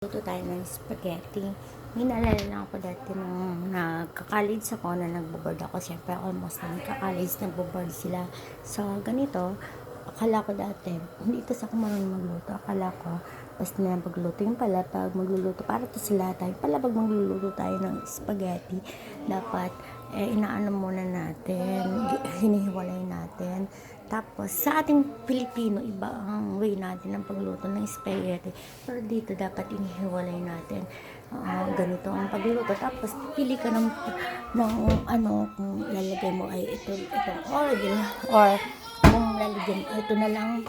Luto tayo ng spaghetti. May naalala lang ako dati nung nagka-college ako na nagbo-board ako. Siyempre, almost na nagka-college, nagbo-board sila. So, ganito, akala ko dati, hindi ito sa ako marunong magluto. Akala ko, basta na pagluto yung pala, pag magluluto, para to sila tayo. Pala pag magluluto tayo ng spaghetti, dapat, inaano muna natin, hinihiwalay natin. Tapos, sa ating Pilipino, iba ang way natin ng pagluto ng spaghetti. Pero dito, dapat inihiwalay natin. Ganito ang pagluto. Tapos, pili ka ng kung lalagay mo ay itong oil, or kung lalagyan, ito na lang,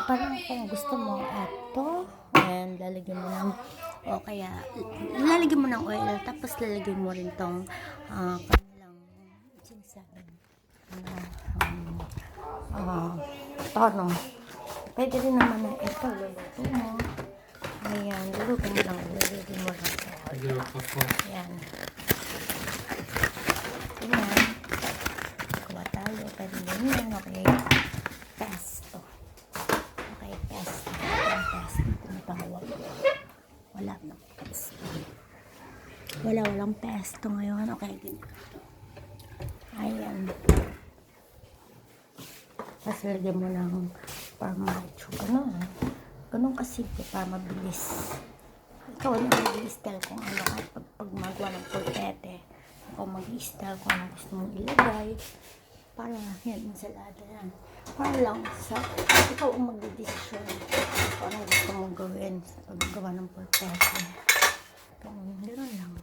parang kung gusto mo, ito, and lalagyan mo ng, o kaya, lalagyan mo ng oil, tapos lalagyan mo rin tong, kanilang, sinasabi, tono. Pwede rin naman na ito, luluto mo. Ayan, luluto mo lang, luluto mo lang. Ayan. Ayan. Kuha tayo, pwede ganyan, okay. Pesto. Okay, pesto. Ang pesto, tinatawag. Wala na pesto. Walang pesto ngayon. Okay, ganyan. Ayan. Tapos lagyan mo ng parmacho. Ganun kasi para mabilis. Ikaw na mag-i-style kung ano ka pag magawa ng pulpete. Ikaw mag-i-style kung ano gusto mong ilagay. Para yan, ensalada yan. Para lang sa ikaw ang mag-decision kung ano gusto mong gawin sa paggawa ng pulpete. Ganun lang.